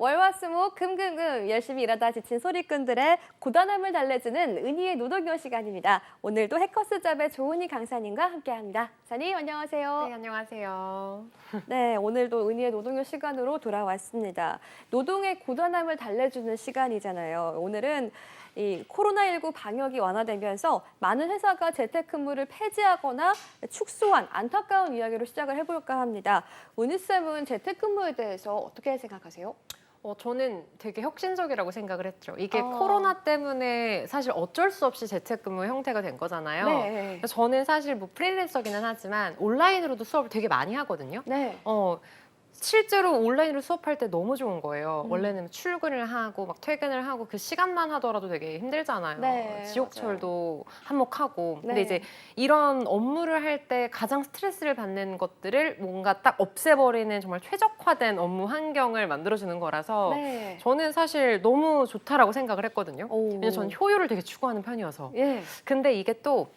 월화수목 금금금 열심히 일하다 지친 소리꾼들의 고단함을 달래주는 은희의 노동요 시간입니다. 오늘도 해커스잡의 조은희 강사님과 함께합니다. 강사님 안녕하세요. 네, 안녕하세요. 네, 오늘도 은희의 노동요 시간으로 돌아왔습니다. 노동의 고단함을 달래주는 시간이잖아요. 오늘은 이 코로나19 방역이 완화되면서 많은 회사가 재택근무를 폐지하거나 축소한 안타까운 이야기로 시작을 해볼까 합니다. 은희쌤은 재택근무에 대해서 어떻게 생각하세요? 저는 되게 혁신적이라고 생각을 했죠. 이게 코로나 때문에 사실 어쩔 수 없이 재택근무 형태가 된 거잖아요. 네. 그래서 저는 사실 뭐 프리랜서기는 하지만 온라인으로도 수업을 되게 많이 하거든요. 네. 실제로 온라인으로 수업할 때 너무 좋은 거예요. 원래는 출근을 하고 막 퇴근을 하고 그 시간만 하더라도 되게 힘들잖아요. 네, 지옥철도 한몫하고. 근데 네. 이제 이런 업무를 할 때 가장 스트레스를 받는 것들을 뭔가 딱 없애버리는 정말 최적화된 업무 환경을 만들어주는 거라서 네. 저는 사실 너무 좋다라고 생각을 했거든요. 오. 왜냐면 저는 효율을 되게 추구하는 편이어서. 예. 근데 이게 또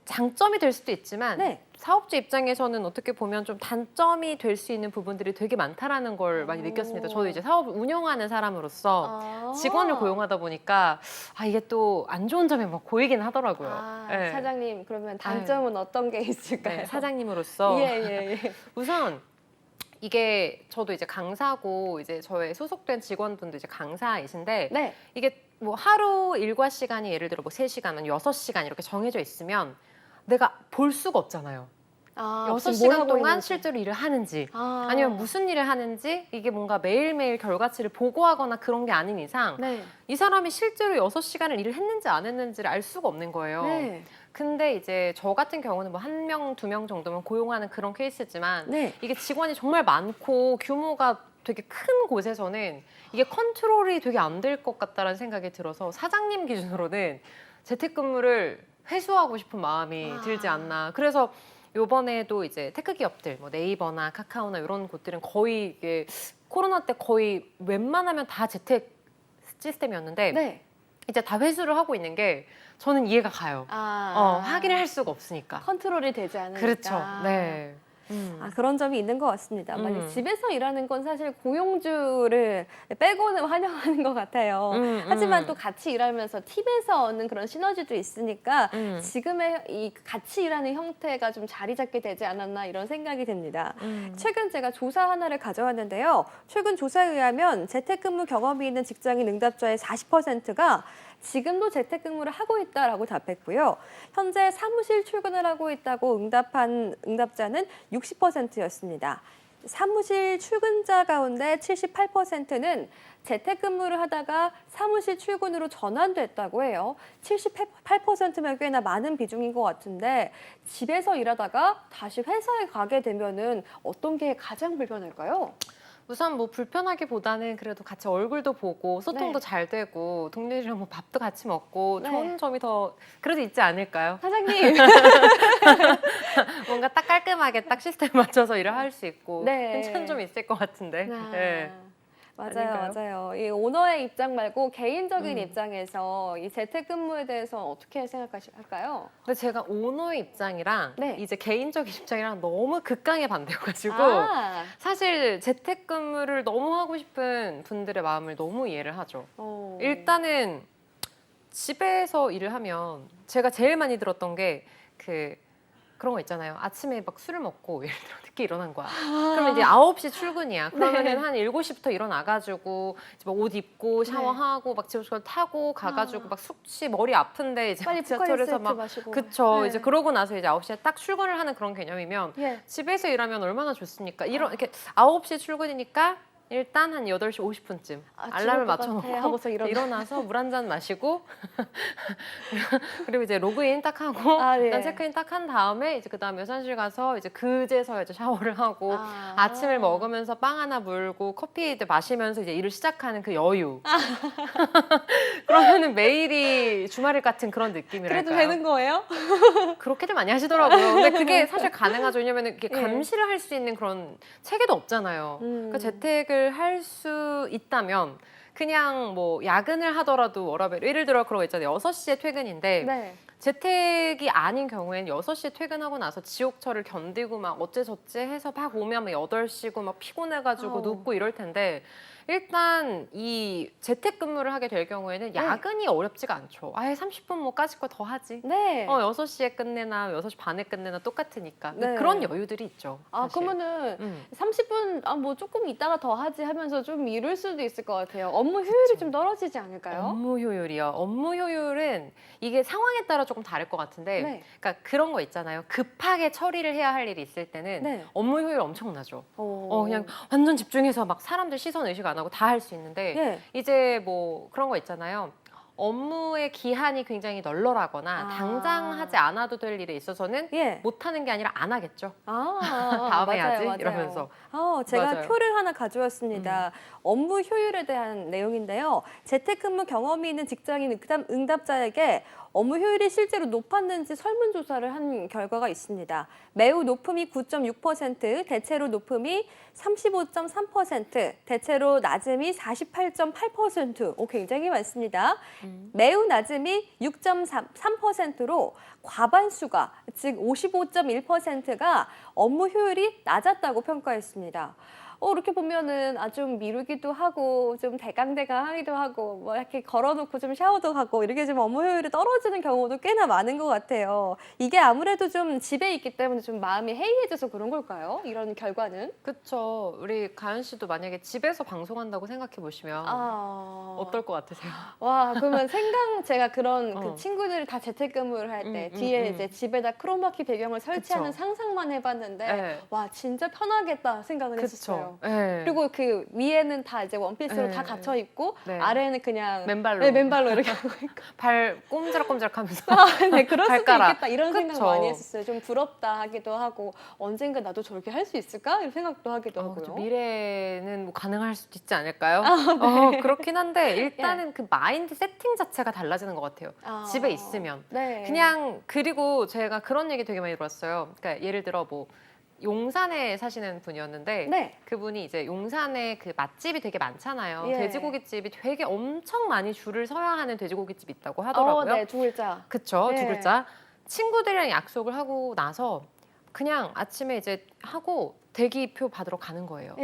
장점이 될 수도 있지만 네. 사업주 입장에서는 어떻게 보면 좀 단점이 될 수 있는 부분들이 되게 많다라는 걸 많이 느꼈습니다. 저도 이제 사업을 운영하는 사람으로서 직원을 고용하다 보니까 이게 또 안 좋은 점이 막 보이긴 하더라고요. 네. 사장님 그러면 단점은 어떤 게 있을까요? 네, 사장님으로서 예. 우선 이게 저도 이제 강사고 이제 저의 소속된 직원분도 이제 강사이신데 네. 이게 뭐 하루 일과 시간이 예를 들어 뭐 3시간, 6시간 이렇게 정해져 있으면 내가 볼 수가 없잖아요. 6시간 동안 실제로 일을 하는지 아니면 무슨 일을 하는지 이게 뭔가 매일매일 결과치를 보고하거나 그런 게 아닌 이상 네. 이 사람이 실제로 6시간을 일을 했는지 안 했는지를 알 수가 없는 거예요. 네. 근데 이제 저 같은 경우는 뭐 1명, 2명 정도면 고용하는 그런 케이스지만 네. 이게 직원이 정말 많고 규모가 되게 큰 곳에서는 이게 컨트롤이 되게 안 될 것 같다는 생각이 들어서 사장님 기준으로는 재택근무를 회수하고 싶은 마음이 들지 않나. 그래서 요번에도 이제 테크 기업들, 뭐 네이버나 카카오나 이런 곳들은 거의 이게 코로나 때 거의 웬만하면 다 재택 시스템이었는데 네. 이제 다 회수를 하고 있는 게 저는 이해가 가요. 확인을 할 수가 없으니까. 컨트롤이 되지 않으니까. 그렇죠. 네. 그런 점이 있는 것 같습니다. 만약 집에서 일하는 건 사실 고용주를 빼고는 환영하는 것 같아요. 하지만 또 같이 일하면서 팀에서 얻는 그런 시너지도 있으니까 지금의 이 같이 일하는 형태가 좀 자리 잡게 되지 않았나 이런 생각이 듭니다. 최근 제가 조사 하나를 가져왔는데요. 최근 조사에 의하면 재택근무 경험이 있는 직장인 응답자의 40%가 지금도 재택근무를 하고 있다라고 답했고요. 현재 사무실 출근을 하고 있다고 응답한 응답자는 60%였습니다. 사무실 출근자 가운데 78%는 재택근무를 하다가 사무실 출근으로 전환됐다고 해요. 78%면 꽤나 많은 비중인 것 같은데 집에서 일하다가 다시 회사에 가게 되면은 어떤 게 가장 불편할까요? 우선 뭐 불편하기보다는 그래도 같이 얼굴도 보고 소통도 네. 잘 되고 동료들이랑 뭐 밥도 같이 먹고 네. 좋은 점이 더 그래도 있지 않을까요? 사장님. 뭔가 딱 깔끔하게 딱 시스템 맞춰서 일을 할 수 있고 네. 괜찮은 점이 있을 것 같은데. 네. 맞아요, 맞아요. 이 오너의 입장 말고 개인적인 입장에서 이 재택근무에 대해서 어떻게 생각할까요? 근데 제가 오너의 입장이랑 네. 이제 개인적인 입장이랑 너무 극강의 반대여가지고 사실 재택근무를 너무 하고 싶은 분들의 마음을 너무 이해를 하죠. 일단은 집에서 일을 하면 제가 제일 많이 들었던 게 그런 거 있잖아요. 아침에 막 술을 먹고 예를 들어 늦게 일어난 거야. 그러면 이제 9시 출근이야. 그러면은 한 7시부터 일어나가지고 이제 막 옷 입고 샤워하고 막 지하철 타고 가가지고 막 숙취 머리 아픈데 이제 빨리 지하철에서 막 마시고. 그쵸. 네. 이제 그러고 나서 이제 9시에 딱 출근을 하는 그런 개념이면 예. 집에서 일하면 얼마나 좋습니까? 이렇게 9시 출근이니까 일단 한 8시 50분쯤 알람을 맞춰놓고 하고서 일어나서 물 한 잔 마시고 그리고 이제 로그인 딱 하고 네. 일단 체크인 딱 한 다음에 이제 그다음에 회사실 가서 이제 그제서야 이제 샤워를 하고 아침을 먹으면서 빵 하나 물고 커피 마시면서 이제 일을 시작하는 그 여유. 그러면은 매일이 주말일 같은 그런 느낌이랄까요. 그래도 되는 거예요? 그렇게들 많이 하시더라고요. 근데 그게 사실 가능하죠. 왜냐면 이렇게 감시를 할 수 있는 그런 체계도 없잖아요. 그러니까 재택을 할 수 있다면 그냥 뭐 야근을 하더라도 워라밸 예를 들어 그런 거 있잖아요. 6시에 퇴근인데 네. 재택이 아닌 경우에는 6시에 퇴근하고 나서 지옥철을 견디고 막 어째저째 해서 막 오면 막 8시고 막 피곤해가지고 눕고 이럴 텐데 일단 이 재택근무를 하게 될 경우에는 야근이 어렵지가 않죠. 아예 30분 뭐 까짓 거 더 하지. 네. 6시에 끝내나 6시 반에 끝내나 똑같으니까. 그런 여유들이 있죠. 아, 사실. 그러면은 30분 뭐 조금 이따가 더 하지 하면서 좀 미룰 수도 있을 것 같아요. 업무 효율이 좀 떨어지지 않을까요? 업무 효율이요. 업무 효율은 이게 상황에 따라 조금 다를 것 같은데 그러니까 그런 거 있잖아요. 급하게 처리를 해야 할 일이 있을 때는 업무 효율 엄청나죠. 그냥 완전 집중해서 막 사람들 시선 의식 안 하고 다 할 수 있는데 이제 뭐 그런 거 있잖아요. 업무의 기한이 굉장히 널널하거나 당장 하지 않아도 될 일에 있어서는 못하는 게 아니라 안 하겠죠. 다음에 해야지 이러면서. 제가 맞아요. 표를 하나 가져왔습니다. 업무 효율에 대한 내용인데요. 재택근무 경험이 있는 직장인 응답자에게 업무 효율이 실제로 높았는지 설문조사를 한 결과가 있습니다. 매우 높음이 9.6%, 대체로 높음이 35.3%, 대체로 낮음이 48.8%. 굉장히 많습니다. 매우 낮음이 6.3%로 과반수가, 즉 55.1%가 업무 효율이 낮았다고 평가했습니다. 이렇게 보면은 좀 미루기도 하고 좀 대강대강하기도 하고 뭐 이렇게 걸어놓고 좀 샤워도 하고 이렇게 좀 업무 효율이 떨어지는 경우도 꽤나 많은 것 같아요. 이게 아무래도 좀 집에 있기 때문에 좀 마음이 해이해져서 그런 걸까요? 이런 결과는? 그렇죠. 우리 가연 씨도 만약에 집에서 방송한다고 생각해 보시면 어떨 것 같으세요? 와, 그러면 제가 그런 그 친구들이 다 재택근무를 할 때 뒤에 이제 집에다 크로마키 배경을 설치하는 상상만 해봤는데 와, 진짜 편하겠다 생각을 했었어요. 그리고 그 위에는 다 이제 원피스로 다 갇혀 있고 아래는 그냥 맨발로 이렇게 하고 있고 발 꼼지락꼼지락하면서 그럴 수도 있겠다 이런 그쵸. 생각 많이 했었어요. 좀 부럽다 하기도 하고 언젠가 나도 저렇게 할 수 있을까 이런 생각도 하기도 하고요. 미래는 뭐 가능할 수도 있지 않을까요? 그렇긴 한데 일단은 그 마인드 세팅 자체가 달라지는 것 같아요. 집에 있으면 그냥 그리고 제가 그런 얘기 되게 많이 들었어요. 그러니까 예를 들어 뭐 용산에 사시는 분이었는데 그분이 이제 용산에 그 맛집이 되게 많잖아요. 돼지고기집이 되게 엄청 많이 줄을 서야 하는 돼지고기집이 있다고 하더라고요. 네, 2글자. 그쵸, 2글자. 친구들이랑 약속을 하고 나서 그냥 아침에 이제 하고 대기표 받으러 가는 거예요.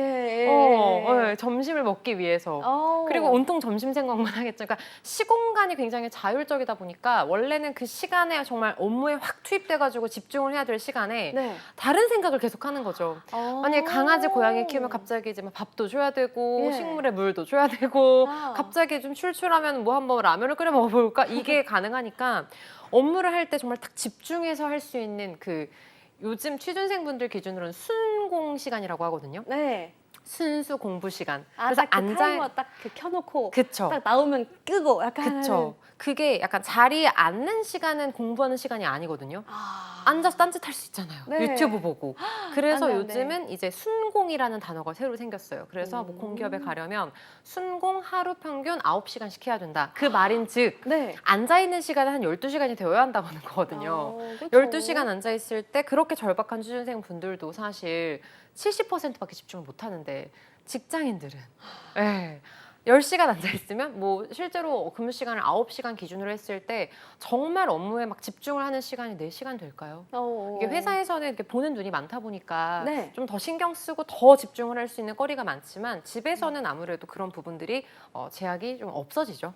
점심을 먹기 위해서. 그리고 온통 점심 생각만 하겠죠. 그러니까 시공간이 굉장히 자율적이다 보니까 원래는 그 시간에 정말 업무에 확 투입돼가지고 집중을 해야 될 시간에 다른 생각을 계속 하는 거죠. 만약에 강아지, 고양이 키우면 갑자기 이제 막 밥도 줘야 되고 식물에 물도 줘야 되고 갑자기 좀 출출하면 뭐 한번 라면을 끓여 먹어볼까? 이게 가능하니까 업무를 할 때 정말 딱 집중해서 할 수 있는 그 요즘 취준생분들 기준으로는 순공 시간이라고 하거든요. 순수 공부 시간. 그래서 타이머 딱 켜놓고 그쵸. 딱 나오면 끄고 약간 그쵸. 그게 약간 자리에 앉는 시간은 공부하는 시간이 아니거든요. 앉아서 딴짓할 수 있잖아요. 유튜브 보고. 그래서 요즘은 이제 순공이라는 단어가 새로 생겼어요. 그래서 뭐 공기업에 가려면 순공 하루 평균 9시간씩 해야 된다. 그 말인즉 앉아있는 시간은 한 12시간이 되어야 한다고 하는 거거든요. 12시간 앉아있을 때 그렇게 절박한 취준생 분들도 사실 70%밖에 집중을 못 하는데 직장인들은 10시간 앉아있으면 뭐 실제로 근무 시간을 9시간 기준으로 했을 때 정말 업무에 막 집중을 하는 시간이 4시간 될까요? 이게 회사에서는 이렇게 보는 눈이 많다 보니까 좀 더 신경 쓰고 더 집중을 할 수 있는 거리가 많지만 집에서는 아무래도 그런 부분들이 제약이 좀 없어지죠.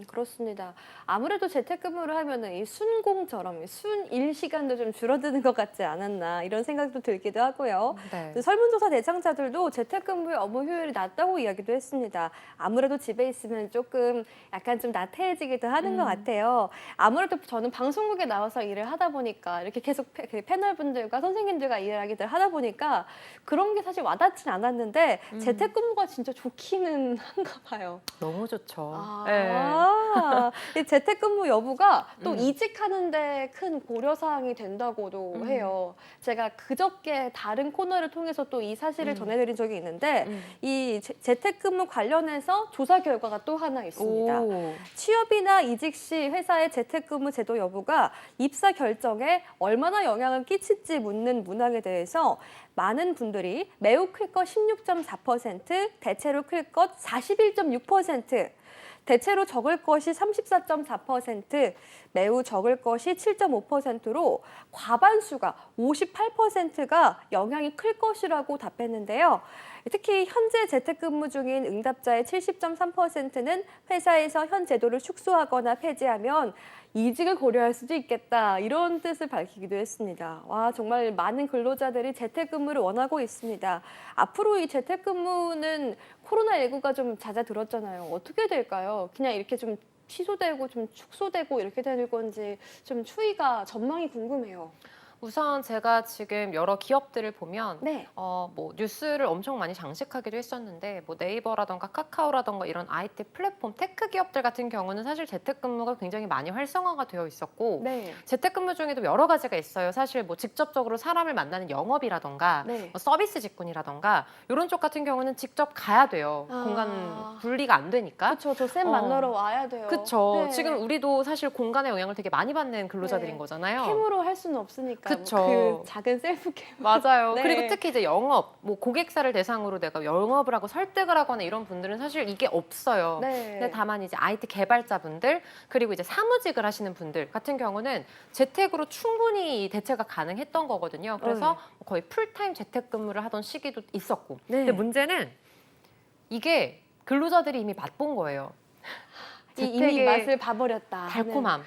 그렇습니다. 아무래도 재택근무를 하면은 이 순공처럼 순일 시간도 좀 줄어드는 것 같지 않았나 이런 생각도 들기도 하고요. 설문조사 대상자들도 재택근무의 업무 효율이 낮다고 이야기도 했습니다. 아무래도 집에 있으면 조금 약간 좀 나태해지기도 하는 것 같아요. 아무래도 저는 방송국에 나와서 일을 하다 보니까 이렇게 계속 패널분들과 선생님들과 이야기들 하다 보니까 그런 게 사실 와닿진 않았는데 재택근무가 진짜 좋기는 한가 봐요. 너무 좋죠. 이 재택근무 여부가 또 이직하는데 큰 고려사항이 된다고도 해요. 제가 그저께 다른 코너를 통해서 또 이 사실을 전해드린 적이 있는데 이 재택근무 관련해서 조사 결과가 또 하나 있습니다. 취업이나 이직 시 회사의 재택근무 제도 여부가 입사 결정에 얼마나 영향을 끼칠지 묻는 문항에 대해서 많은 분들이 매우 클 것 16.4%, 대체로 클 것 41.6%, 대체로 적을 것이 34.4%, 매우 적을 것이 7.5%로 과반수가 58%가 영향이 클 것이라고 답했는데요. 특히 현재 재택근무 중인 응답자의 70.3%는 회사에서 현 제도를 축소하거나 폐지하면 이직을 고려할 수도 있겠다, 이런 뜻을 밝히기도 했습니다. 와, 정말 많은 근로자들이 재택근무를 원하고 있습니다. 앞으로 이 재택근무는 코로나19가 좀 잦아들었잖아요. 어떻게 될까요? 그냥 이렇게 좀 취소되고 좀 축소되고 이렇게 되는 건지 좀 추이가 전망이 궁금해요. 우선 제가 지금 여러 기업들을 보면 네. 뭐 뉴스를 엄청 많이 장식하기도 했었는데 뭐 네이버라던가 카카오라던가 이런 IT 플랫폼 테크 기업들 같은 경우는 사실 재택근무가 굉장히 많이 활성화가 되어 있었고 네. 재택근무 중에도 여러 가지가 있어요. 사실 뭐 직접적으로 사람을 만나는 영업이라던가 네. 뭐 서비스 직군이라던가 이런 쪽 같은 경우는 직접 가야 돼요. 공간 분리가 안 되니까. 그렇죠. 저 쌤 만나러 와야 돼요. 그쵸. 네. 지금 우리도 사실 공간의 영향을 되게 많이 받는 근로자들인 네. 거잖아요. 캠으로 할 수는 없으니까. 그쵸. 그 작은 셀프 캠. 맞아요. 네. 그리고 특히 이제 영업, 뭐 고객사를 대상으로 내가 영업을 하고 설득을 하거나 이런 분들은 사실 이게 없어요. 네. 근데 다만 이제 IT 개발자분들 그리고 이제 사무직을 하시는 분들 같은 경우는 재택으로 충분히 대체가 가능했던 거거든요. 그래서 거의 풀타임 재택근무를 하던 시기도 있었고. 네. 근데 문제는 이게 근로자들이 이미 맛본 거예요. 이미 맛을 봐버렸다. 달콤함.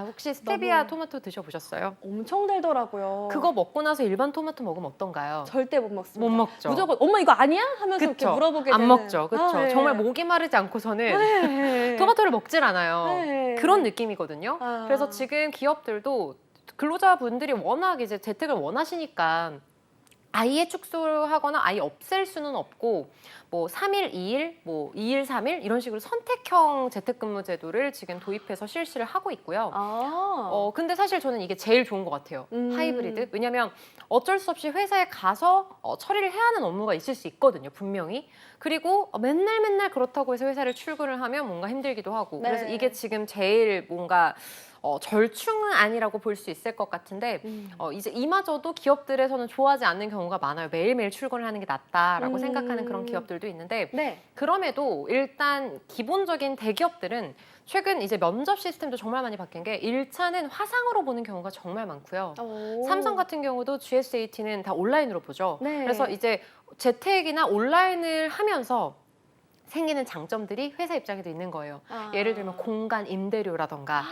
혹시 스테비아 토마토 드셔보셨어요? 엄청 달더라고요. 그거 먹고 나서 일반 토마토 먹으면 어떤가요? 절대 못 먹습니다. 못 먹죠. 무조건 엄마 이거 아니야? 하면서 이렇게 물어보게 되는. 안 먹죠. 그렇죠. 네. 정말 목이 마르지 않고서는 네. 토마토를 먹질 않아요. 네. 그런 느낌이거든요. 그래서 지금 기업들도 근로자분들이 워낙 이제 재택을 원하시니까 아예 축소하거나 아예 없앨 수는 없고 뭐 3일, 2일, 뭐 2일, 3일 이런 식으로 선택형 재택근무 제도를 지금 도입해서 실시를 하고 있고요. 근데 사실 저는 이게 제일 좋은 것 같아요. 하이브리드. 왜냐면 어쩔 수 없이 회사에 가서 처리를 해야 하는 업무가 있을 수 있거든요. 분명히. 그리고 맨날 그렇다고 해서 회사를 출근을 하면 뭔가 힘들기도 하고. 네. 그래서 이게 지금 제일 뭔가 절충은 아니라고 볼 수 있을 것 같은데 이제 이마저도 기업들에서는 좋아하지 않는 경우가 많아요. 매일매일 출근을 하는 게 낫다라고 생각하는 그런 기업들도 있는데 네. 그럼에도 일단 기본적인 대기업들은 최근 이제 면접 시스템도 정말 많이 바뀐 게 1차는 화상으로 보는 경우가 정말 많고요. 삼성 같은 경우도 GSAT는 다 온라인으로 보죠. 네. 그래서 이제 재택이나 온라인을 하면서 생기는 장점들이 회사 입장에도 있는 거예요. 예를 들면 공간 임대료라던가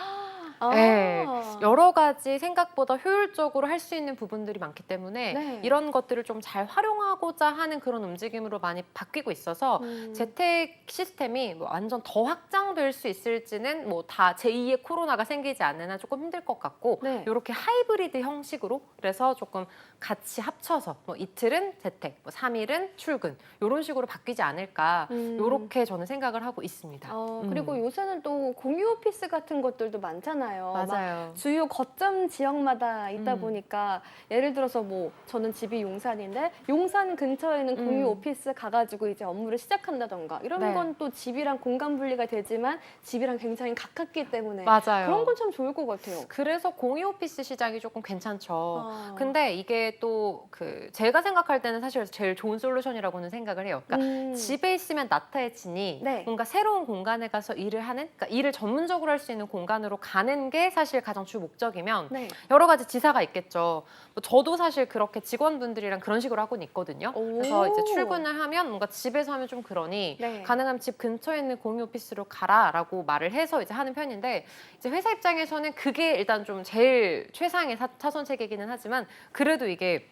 네, 여러 가지 생각보다 효율적으로 할 수 있는 부분들이 많기 때문에 네. 이런 것들을 좀 잘 활용하고자 하는 그런 움직임으로 많이 바뀌고 있어서 재택 시스템이 뭐 완전 더 확장될 수 있을지는 뭐 다 제2의 코로나가 생기지 않는 한 조금 힘들 것 같고 네. 이렇게 하이브리드 형식으로 그래서 조금 같이 합쳐서 뭐 이틀은 재택, 뭐 3일은 출근 이런 식으로 바뀌지 않을까 이렇게 저는 생각을 하고 있습니다. 그리고 요새는 또 공유 오피스 같은 것들도 많잖아요. 맞아요. 주요 거점 지역마다 있다 보니까 예를 들어서 뭐 저는 집이 용산인데 용산 근처에는 공유 오피스 가가지고 이제 업무를 시작한다던가 이런 네. 건 또 집이랑 공간 분리가 되지만 집이랑 굉장히 가깝기 때문에 맞아요. 그런 건 참 좋을 것 같아요. 그래서 공유 오피스 시장이 조금 괜찮죠. 근데 이게 또 제가 생각할 때는 사실 제일 좋은 솔루션이라고는 생각을 해요. 그러니까 집에 있으면 낫다의 친이 네. 뭔가 새로운 공간에 가서 일을 하는, 그러니까 일을 전문적으로 할 수 있는 공간으로 가는 게 사실 가장 주 목적이면 네. 여러 가지 지사가 있겠죠. 뭐 저도 사실 그렇게 직원분들이랑 그런 식으로 하고는 있거든요. 그래서 이제 출근을 하면 뭔가 집에서 하면 좀 그러니 네. 가능하면 집 근처에 있는 공유 오피스로 가라라고 말을 해서 이제 하는 편인데 이제 회사 입장에서는 그게 일단 좀 제일 최상의 차선책이기는 하지만 그래도 이게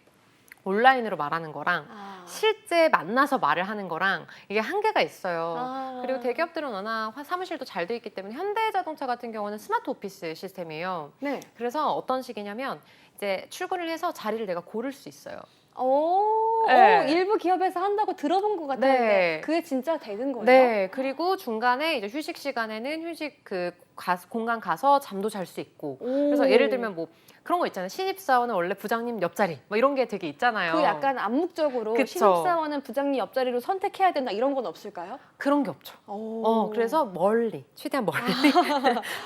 온라인으로 말하는 거랑 실제 만나서 말을 하는 거랑 이게 한계가 있어요. 그리고 대기업들은 워낙 사무실도 잘 돼 있기 때문에 현대자동차 같은 경우는 스마트 오피스 시스템이에요. 네. 그래서 어떤 식이냐면 이제 출근을 해서 자리를 내가 고를 수 있어요. 네. 일부 기업에서 한다고 들어본 것 같은데 네. 그게 진짜 되는 거예요? 네. 그리고 중간에 이제 휴식 시간에는 공간 가서 잠도 잘 수 있고. 그래서 예를 들면 뭐 그런 거 있잖아요. 신입사원은 원래 부장님 옆자리 뭐 이런 게 되게 있잖아요. 그 약간 암묵적으로 그쵸. 신입사원은 부장님 옆자리로 선택해야 된다 이런 건 없을까요? 그런 게 없죠. 오. 그래서 멀리, 최대한 멀리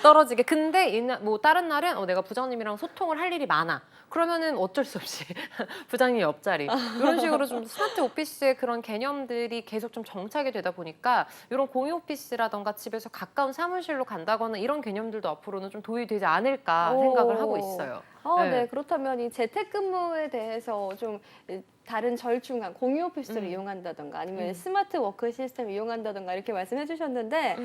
떨어지게. 근데 뭐 다른 날은 내가 부장님이랑 소통을 할 일이 많아. 그러면은 어쩔 수 없이 부장님 옆자리. 이런 식으로 좀 스마트 오피스의 그런 개념들이 계속 좀 정착이 되다 보니까 이런 공유 오피스라던가 집에서 가까운 사무실로 간다거나 이런 개념들도 앞으로는 좀 도입이 되지 않을까 생각을 하고 있어요. 네. 그렇다면 이 재택근무에 대해서 좀 다른 절충안, 공유 오피스를 이용한다던가 아니면 스마트 워크 시스템을 이용한다던가 이렇게 말씀해 주셨는데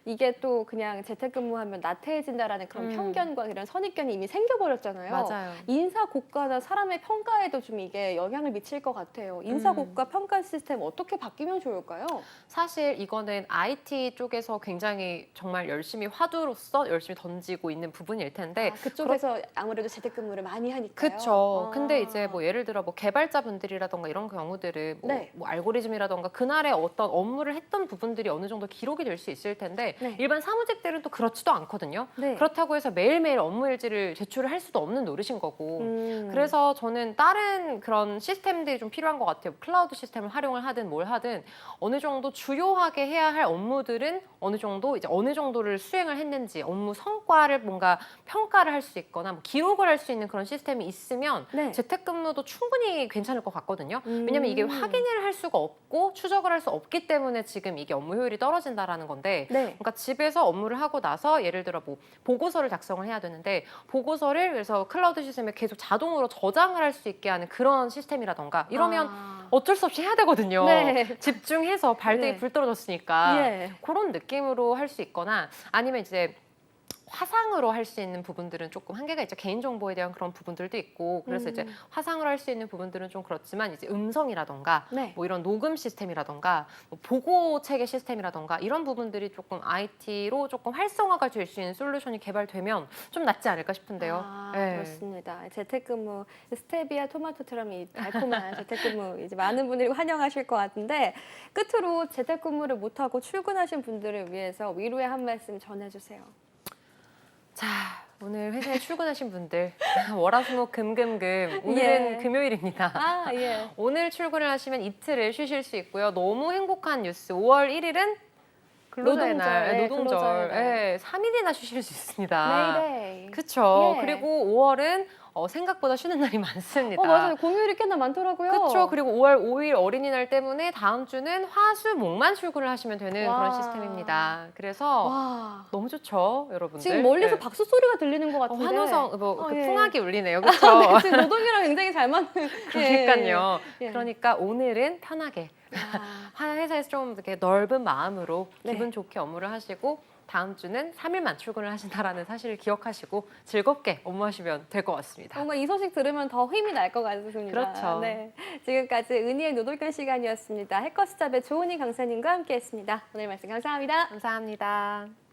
이게 또 그냥 재택근무하면 나태해진다라는 그런 편견과 이런 선입견이 이미 생겨버렸잖아요. 맞아요. 인사고과나 사람의 평가에도 좀 이게 영향을 미칠 것 같아요. 인사고과 평가 시스템 어떻게 바뀌면 좋을까요? 사실 이거는 IT 쪽에서 굉장히 정말 열심히 화두로서 열심히 던지고 있는 부분일 텐데 그쪽에서 아무래도 재택근무를 많이 하니까요. 그렇죠. 근데 이제 뭐 예를 들어 뭐 개발자분들이라던가 이런 경우들은 뭐 알고리즘이라던가 그날의 어떤 업무를 했던 부분들이 어느 정도 기록이 될 수 있을 텐데 일반 사무직들은 또 그렇지도 않거든요. 그렇다고 해서 매일매일 업무 일지를 제출을 할 수도 없는 노릇인 거고 그래서 저는 다른 그런 시스템들이 좀 필요한 것 같아요. 클라우드 시스템을 활용을 하든 뭘 하든 어느 정도 주요하게 해야 할 업무들은 어느 정도 이제 어느 정도를 수행을 했는지 업무 성과를 뭔가 평가를 할 수 있거나 뭐 기록을 할 수 있는 그런 시스템이 있으면 재택근무도 충분히 괜찮을 것 같거든요. 왜냐면 이게 확인을 할 수가 없고 추적을 할 수 없기 때문에 지금 이게 업무 효율이 떨어진다라는 건데 그러니까 집에서 업무를 하고 나서 예를 들어 뭐 보고서를 작성을 해야 되는데 보고서를 그래서 클라우드 시스템에 계속 자동으로 저장을 할 수 있게 하는 그런 시스템이라던가 이러면 어쩔 수 없이 해야 되거든요. 집중해서 발등에 불 떨어졌으니까 그런 느낌으로 할 수 있거나 아니면 이제 화상으로 할 수 있는 부분들은 조금 한계가 있죠. 개인정보에 대한 그런 부분들도 있고 그래서 이제 화상으로 할 수 있는 부분들은 좀 그렇지만 이제 음성이라던가 뭐 이런 녹음 시스템이라던가 뭐 보고 체계 시스템이라던가 이런 부분들이 조금 IT로 조금 활성화가 될 수 있는 솔루션이 개발되면 좀 낫지 않을까 싶은데요. 그렇습니다. 재택근무 스테비아 토마토처럼 이 달콤한 재택근무 이제 많은 분들이 환영하실 것 같은데 끝으로 재택근무를 못하고 출근하신 분들을 위해서 위로의 한 말씀 전해주세요. 자, 오늘 회사에 출근하신 분들 월화수목금금금 오늘은 금요일입니다. 오늘 출근을 하시면 이틀을 쉬실 수 있고요. 너무 행복한 뉴스 5월 1일은 근로자의 날, 노동절 3일이나 쉬실 수 있습니다. 그렇죠. 그리고 5월은 생각보다 쉬는 날이 많습니다. 맞아요. 공휴일이 꽤나 많더라고요. 그렇죠. 그리고 5월 5일 어린이날 때문에 다음 주는 화수목만 출근을 하시면 되는 그런 시스템입니다. 그래서 너무 좋죠, 여러분들. 지금 멀리서 박수 소리가 들리는 것 같은데. 환호성, 풍악이 울리네요. 그렇죠? 지금 노동이랑 굉장히 잘 맞는. 그러니까요. 그러니까 오늘은 편하게 회사에서 좀 이렇게 넓은 마음으로 기분 좋게 업무를 하시고 다음 주는 3일만 출근을 하신다라는 사실을 기억하시고 즐겁게 업무하시면 될 것 같습니다. 뭔가 이 소식 들으면 더 힘이 날 것 같습니다. 그렇죠. 지금까지 은희의 노동견 시간이었습니다. 해커스잡의 조은희 강사님과 함께했습니다. 오늘 말씀 감사합니다. 감사합니다.